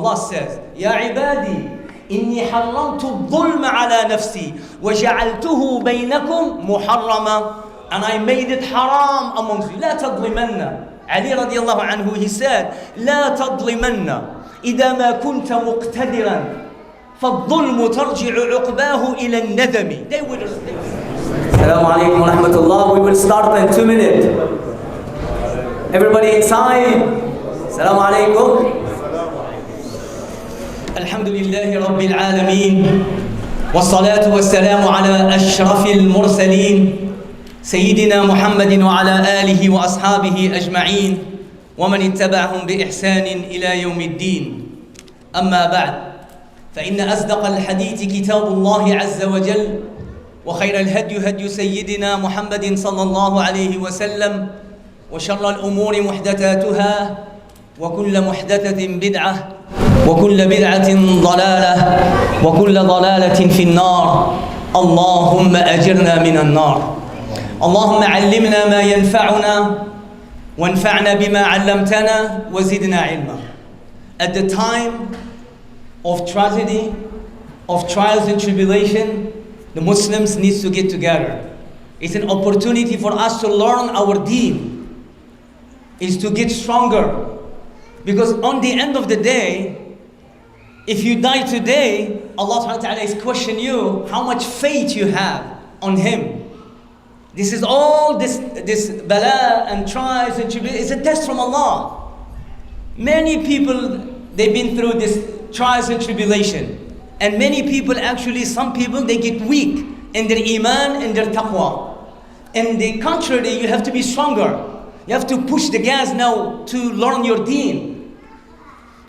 Allah says, Ya ibadi, inni haramtu dhulma ala nafsi, wa ja'altuhu baynakum muharrama. And I made it haram amongst you. لا تظلمن. Ali radiallahu anhu, he said, لا تظلمن إذا ما كنت مقتدرا فالظلم ترجع عقباه إلى الندم. They will. Assalamu alaikum wa rahmatullah. We will start in 2 minutes. Everybody inside. Assalamu alaikum. Alhamdulillahi Rabbil Alameen. والصلاة والسلام على أشرف المرسلين سيدنا محمد وعلى آله وأصحابه أجمعين ومن اتبعهم بإحسان إلى يوم الدين. أما بعد، فإن أصدق الحديث كتاب الله عز وجل، وخير الهدي هدي سيدنا محمد صلى الله عليه وسلم، وشر الأمور محدثاتها، وكل محدثة بدعة، وكل بدعة ضلالة، وكل ضلالة في النار. اللهم أجرنا من النار. اللهم علمنا ما ينفعنا وانفعنا بما علمتنا وزدنا علما. At the time of tragedy, of trials and tribulation, the Muslims need to get together. It's an opportunity for us to learn our deen. It's to get stronger. Because on the end of the day, if you die today, Allah subhanahu wa ta'ala is questioning you how much faith you have on Him. This is all this bala and trials and tribulation. It's a test from Allah. Many people, they've been through this trials and tribulation. And many people actually, some people, they get weak in their iman and their taqwa. And the contrary, you have to be stronger. You have to push the gas now to learn your deen.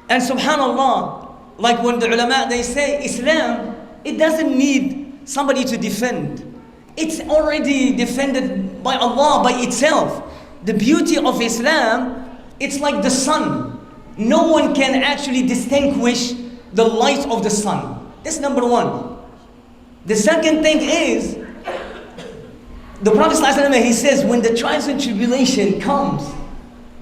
And subhanallah, like when the ulama, they say Islam, it doesn't need somebody to defend. It's already defended by Allah, by itself. The beauty of Islam, it's like the sun. No one can actually distinguish the light of the sun. That's number one. The second thing is, the Prophet ﷺ, he says, when the trials and tribulation comes,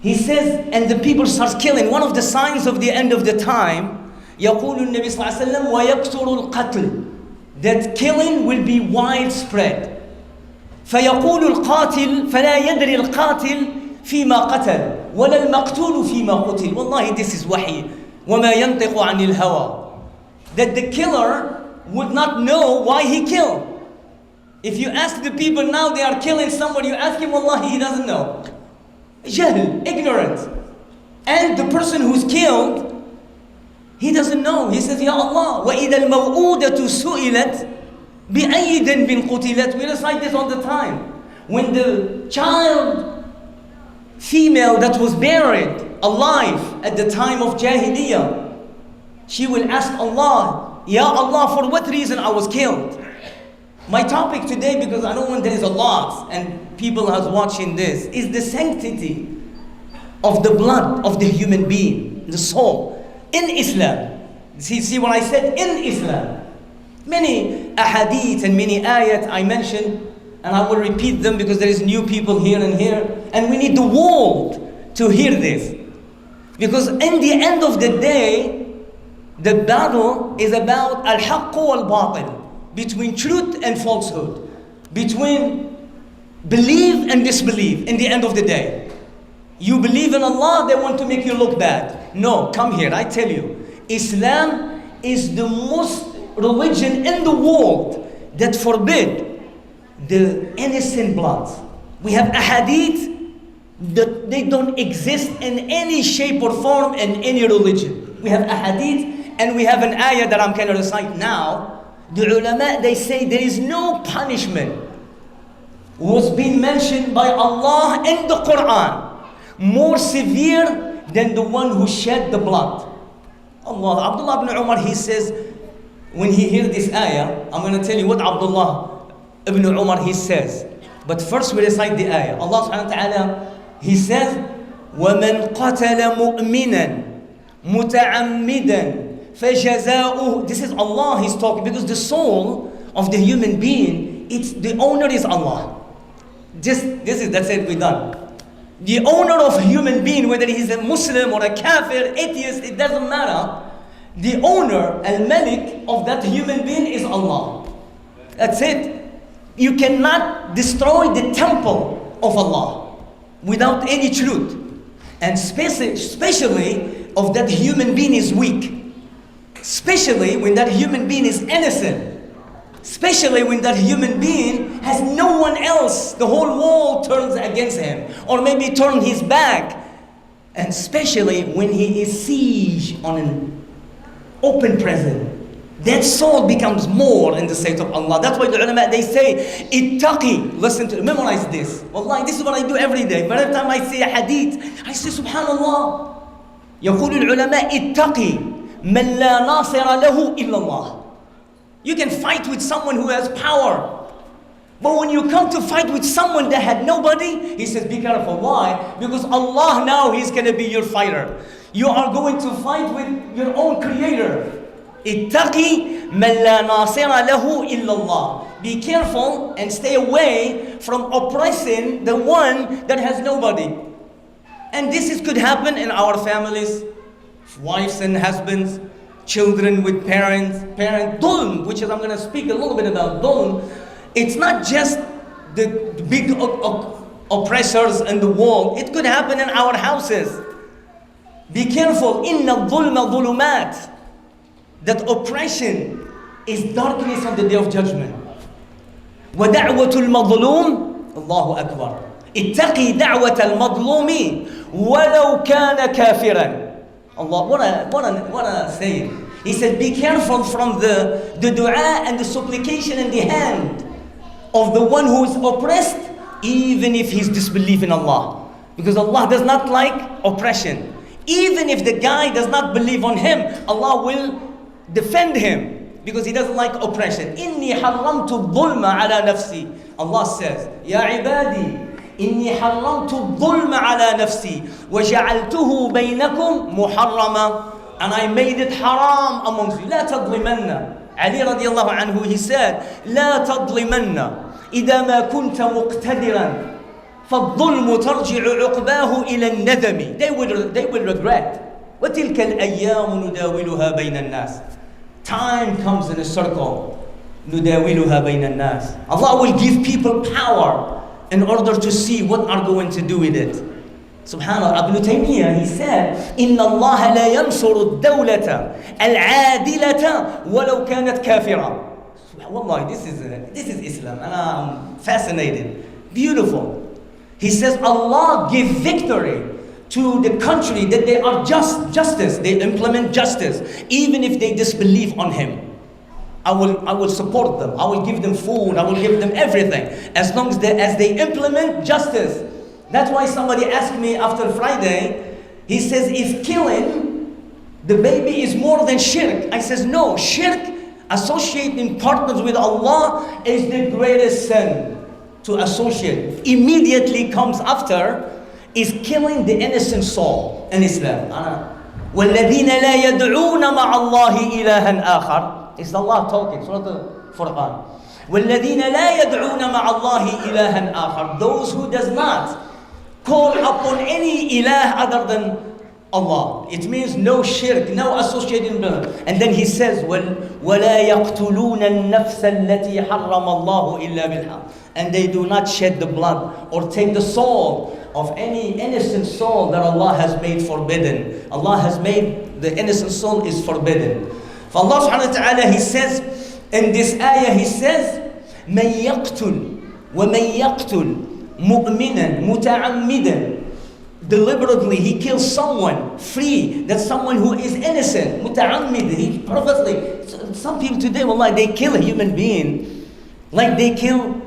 he says, and the people start killing, one of the signs of the end of the time, يقول النبي صلى الله عليه وسلم ويكثر القتل, that killing will be widespread. فيقول القاتل فلا يدري القاتل فيما قتل ولا المقتول فيما قتل. والله, this is wahi. وما ينطق عن الهوى. That the killer would not know why he killed. If you ask the people now, they are killing someone, you ask him, wallahi, he doesn't know. Jahl, ignorant. And the person who's killed, he doesn't know. He says, Ya Allah, وَإِذَا الْمَوْءُودَةُ سُئِلَتْ بِأَيِّ ذَنْبٍ قُتِلَتْ. We recite this all the time. When the child, female that was buried alive at the time of Jahiliyyah, she will ask Allah, Ya Allah, for what reason I was killed? My topic today, because I know when there is a lot and people are watching this, is the sanctity of the blood of the human being, the soul. In Islam, see what I said? In Islam, many ahadith and many ayat I mentioned, and I will repeat them because there is new people here and here, and we need the world to hear this. Because in the end of the day, the battle is about al-haqq wal-batil, between truth and falsehood, between belief and disbelief. In the end of the day, you believe in Allah, they want to make you look bad. No, come here, I tell you, Islam is the most religion in the world that forbid the innocent blood. We have ahadith that they don't exist in any shape or form in any religion. We have ahadith and we have an ayah that I'm going to recite now. The ulama, they say there is no punishment was being mentioned by Allah in the Quran more severe than the one who shed the blood. Allah, Abdullah ibn Umar, he says, when he hears this ayah, I'm going to tell you what Abdullah ibn Umar, he says. But first we recite the ayah. Allah subhanahu wa ta'ala, he says, وَمَنْ قَتَلَ مُؤْمِنًا مُتَعَمِّدًا فَجَزَاؤُهُ. This is Allah, he's talking, because the soul of the human being, it's the owner is Allah. That's it, we're done. The owner of a human being, whether he's a Muslim or a kafir, atheist, it doesn't matter. The owner, al-Malik of that human being is Allah. That's it. You cannot destroy the temple of Allah without any truth. And especially of that human being is weak. Especially when that human being is innocent. Especially when that human being has no one else. The whole world turns against him. Or maybe turn his back. And especially when he is siege on an open prison. That soul becomes more in the sight of Allah. That's why the ulama, they say, ittaqi. Listen to, memorize this. Wallahi, this is what I do every day. But every time I say a hadith, I say, subhanallah. يقول العلماء اتقي من لا ناصر له إلا الله. You can fight with someone who has power. But when you come to fight with someone that had nobody, he says, be careful. Why? Because Allah now, He's going to be your fighter. You are going to fight with your own creator. اتقي من لا ناصر له إلا الله. Be careful and stay away from oppressing the one that has nobody. And this could happen in our families, wives and husbands, children with parents, dhulm, which is, I'm going to speak a little bit about dhulm. It's not just the big oppressors in the world. It could happen in our houses. Be careful. Inna dhulma dhulumat. That oppression is darkness on the day of judgment. وَدَعْوَةُ الْمَظْلُومِ Allahu Akbar. اتقي دعوة المظلوم ولو كان كافرا. Allah, what a saying. He said, be careful from the dua and the supplication in the hand of the one who is oppressed, even if he's disbelieving Allah. Because Allah does not like oppression. Even if the guy does not believe on Him, Allah will defend him because He doesn't like oppression. إِنِّي حَرَّمْتُ الظُّلْمَ عَلَى نَفْسِي. Allah says, يَا عِبَادِي إِنِّي حَرَّمْتُ الظُّلْمَ عَلَى نَفْسِي وَجَعَلْتُهُ بَيْنَكُمْ مُحَرَّمًا. And I made it haram amongst you. لَا تَظْلِمَنَّ. Ali radiallahu anhu, he said, لَا تَظْلِمَنَّ إِذَا مَا كُنْتَ مُقْتَدِرًا فَالظُّلْمُ تَرْجِعُ عُقْبَاهُ إِلَى النَّدَمِ. They will regret. وَتِلْكَ الْأَيَّامُ نُدَاوِلُهَا بَيْنَ النَّاسِ. Time comes in a circle. نُدَاوِلُهَا بَيْنَ النَّاسِ. Allah will give people power in order to see what are going to do with it. Subhanallah, Ibn Taymiyyah, he said, إِنَّ اللَّهَ لَا يَنْصُرُ الدَّوْلَةَ الْعَادِلَةَ وَلَوْ كَانَتْ كَافِرًا. Wallahi, this is Islam, and I'm fascinated. Beautiful. He says, Allah give victory to the country that they are justice. They implement justice, even if they disbelieve on Him. I will support them. I will give them food. I will give them everything, as long as they implement justice. That's why somebody asked me after Friday. He says, if killing the baby is more than shirk. I says, no, shirk, associating partners with Allah, is the greatest sin to associate. Immediately comes after is killing the innocent soul in Islam. وَالَّذِينَ لَا يَدْعُونَ مَعَ اللَّهِ إِلَهًا آخَرَ. It's Allah talking, Surah Al-Furqan. وَالَّذِينَ لَا يَدْعُونَ مَعَ اللَّهِ إِلَهًا آخَرَ. Those who does not call upon any ilah other than Allah. It means no shirk, no associating. And then he says, وَلَا يَقْتُلُونَ النَّفْسَ الَّتِي حَرَّمَ اللَّهُ إِلَّا بِالْحَقِّ. And they do not shed the blood or take the soul of any innocent soul that Allah has made forbidden. Allah has made the innocent soul is forbidden. For Allah subhanahu wa ta'ala, He says, in this ayah, He says, مَنْ يَقْتُلْ وَمَنْ يَقْتُلْ مُؤْمِنًا مُتَعَمِّدًا. Deliberately, he kills someone free. That's someone who is innocent. Muta'ammid, he purposely. Some people today, wallah, they kill a human being like they kill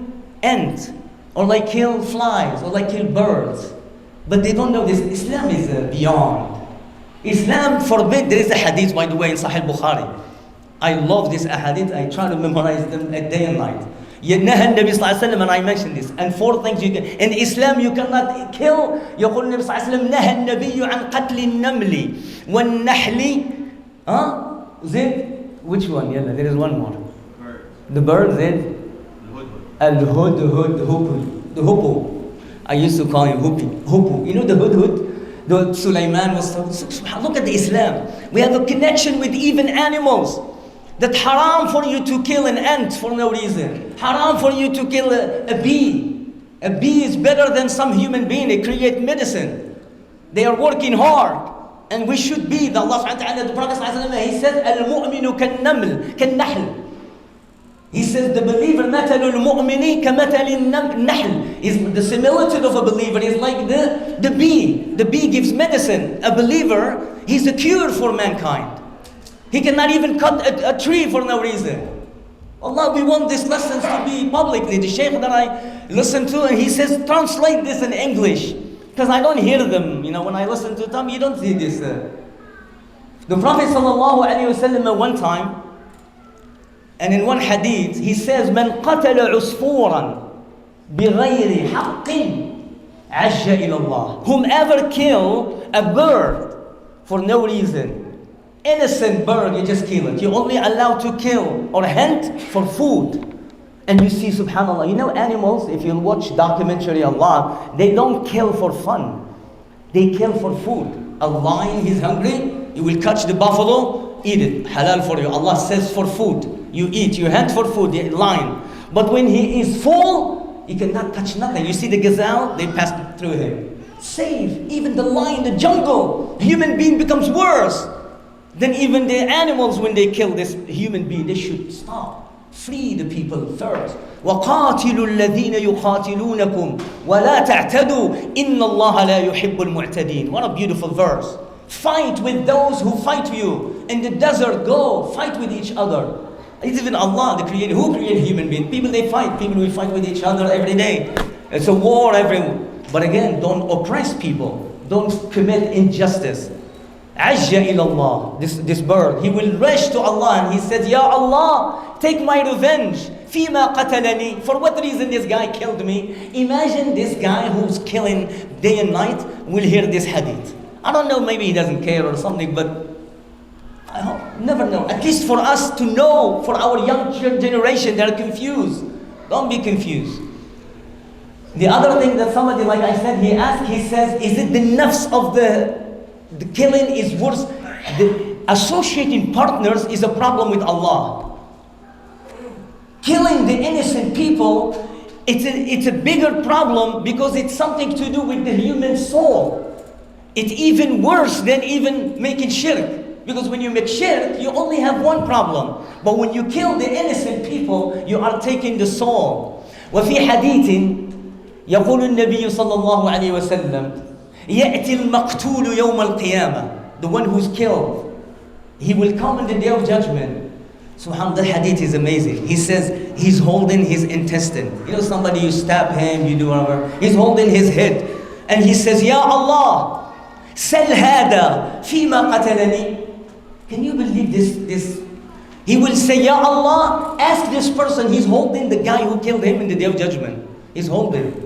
ants, or like kill flies, or like kill birds. But they don't know this. Islam is beyond. Islam forbid. There is a hadith, by the way, in Sahih Bukhari. I love this hadith. I try to memorize them at day and night. ينهى النبي صلى الله عليه وسلم, and I mentioned this. And 4 things you can. In Islam you cannot kill. يقول النبي صلى الله عليه وسلم نهى النبي عن قتل النمل والنحل. Zid? Which one? Yalla, there is one more. Bird. The bird, Zid? Al-hudhud, the hoopoe. I used to call him hoopoe. You know the hudhud? Sulaiman was told, look at the Islam. We have a connection with even animals. That haram for you to kill an ant for no reason. Haram for you to kill a bee. A bee is better than some human being. They create medicine. They are working hard. And we should be. The Allah subhanahu wa ta'ala, the Prophet sallallahu alaihi wasallam, he said, Al-mu'minu kan-nahl. He says, the believer, مَثَلُ الْمُؤْمِنِ كَمَثَلِ النَّحْلِ. The similitude of a believer is like the bee. The bee gives medicine. A believer, he's a cure for mankind. He cannot even cut a tree for no reason. Allah, we want these lessons to be publicly. The Shaykh that I listen to, and he says, translate this in English. Because I don't hear them. When I listen to them, you don't see this. The Prophet sallallahu alaihi wasallam one time, and in one hadith, he says, من قتل عصفورا بغير حق عج إلى الله. Whomever kill a bird for no reason, innocent bird, you just kill it. You're only allowed to kill or hunt for food. And you see, subhanAllah, animals, if you watch documentary a lot, they don't kill for fun. They kill for food. A lion, he's hungry, you will catch the buffalo, eat it. Halal for you. Allah says for food. You eat, you hunt for food, the lion. But when he is full, he cannot touch nothing. You see the gazelle, they pass through him. Save, even the lion, the jungle, human being becomes worse than even the animals when they kill this human being. They should stop. Free the people first. وَقَاتِلُوا الَّذِينَ يُقَاتِلُونَكُمْ وَلَا تَعْتَدُوا إِنَّ اللَّهَ لَا يُحِبُّ الْمُعْتَدِينَ. What a beautiful verse. Fight with those who fight you. In the desert, go fight with each other. It's even Allah, the creator. Who created human beings? People, they fight. People will fight with each other every day. It's a war everywhere. But again, don't oppress people. Don't commit injustice. Ajja ilallah, this bird, he will rush to Allah and he says, Ya Allah, take my revenge. Fima qatalani. For what reason this guy killed me? Imagine this guy who's killing day and night will hear this hadith. I don't know, maybe he doesn't care or something, but I hope, never know. At least for us to know, for our young generation, they're confused. Don't be confused. The other thing that somebody, like I said, he asked, he says, is it the nafs of the killing is worse? The associating partners is a problem with Allah. Killing the innocent people, it's a bigger problem because it's something to do with the human soul. It's even worse than even making shirk. Because when you make shirk, you only have one problem. But when you kill the innocent people, you are taking the soul. وفي حديث يقول النبي صلى الله عليه وسلم يأتي المقتول يوم القيامة. The one who's killed, he will come in the day of judgment. Subhanallah, that hadith is amazing. He says he's holding his intestine. Somebody, you stab him, you do whatever. He's holding his head. And he says, Ya Allah, sal hada fima qatalani. Can you believe this? He will say, Ya Allah, ask this person. He's holding the guy who killed him in the day of judgment. He's holding.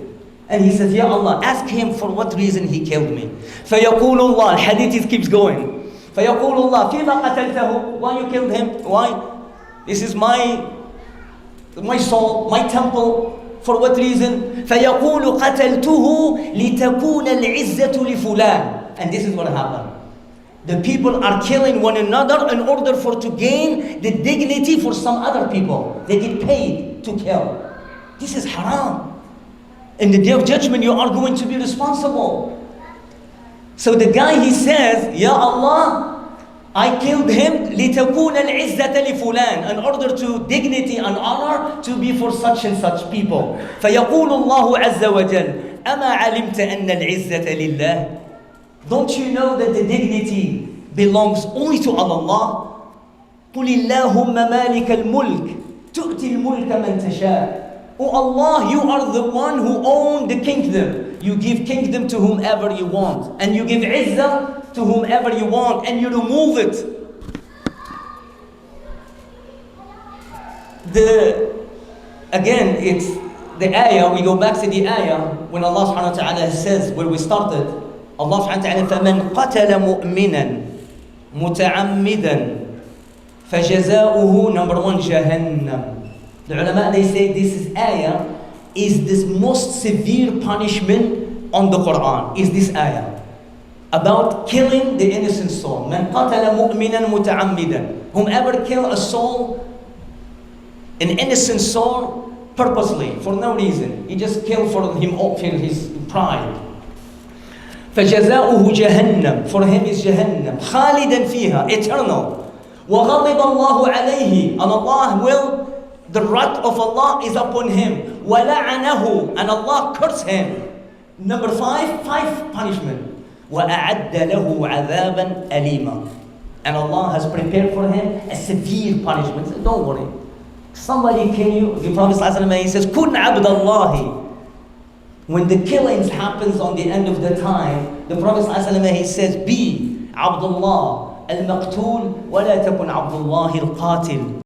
And he says, Ya Allah, ask him for what reason he killed me. فَيَقُولُ اللَّهِ, hadith keeps going. فَيَقُولُ اللَّهِ فِيمَا قَتَلْتَهُ. Why you killed him? Why? This is my soul, my temple. For what reason? فَيَقُولُ قَتَلْتُهُ لِتَكُونَ الْعِزَّةُ لِفُلَانٍ. And this is what happened. The people are killing one another in order to gain the dignity for some other people. They get paid to kill. This is haram. In the day of judgment, you are going to be responsible. So the guy, he says, Ya Allah, I killed him لِتَكُونَ الْعِزَّةَ لِفُلَانٍ, in order to dignity and honor to be for such and such people. فَيَقُولُ اللَّهُ عَزَّ وَجَلَّ أَمَا عَلِمْتَ أَنَّ الْعِزَّةَ لِلَّهِ. Don't you know that the dignity belongs only to Allah? قُلِ اللَّهُمَّ مَالِكَ الْمُلْكِ تُؤْتِي الْمُلْكَ مَنْ تَشَاءُ. Oh Allah, you are the one who owns the kingdom. You give kingdom to whomever you want. And you give izzah to whomever you want. And you remove it. Again, it's the ayah. We go back to the ayah when Allah subhanahu wa ta'ala says, where we started, Allah subhanahu wa ta'ala, فَمَنْ قَتَلَ مُؤْمِنًا مُتَعَمِّدًا فَجَزَاؤُهُ number 1 جَهَنَّمْ. The ulama, they say this ayah is the most severe punishment on the Quran, is this ayah. about killing the innocent soul. من قتل مؤمنا متعمدا. Whomever kill a soul, an innocent soul, purposely, for no reason. He just killed for his pride. فجزاؤه جهنم. For him is Jahannam. خالدا فيها, eternal. وغضب الله عليه. And Allah will, the wrath of Allah is upon him. وَلَعَنَهُ. And Allah curse him. Number five punishment. وَأَعَدَّ لَهُ عَذَابًا أَلِيمًا. And Allah has prepared for him a severe punishment. So don't worry. Somebody kill you. The Prophet ﷺ, he says, كُنْ عَبْدَ اللَّهِ. When the killings happens on the end of the time, the Prophet ﷺ, he says, be عبد الله المقتول ولا تكن عبد الله القاتل.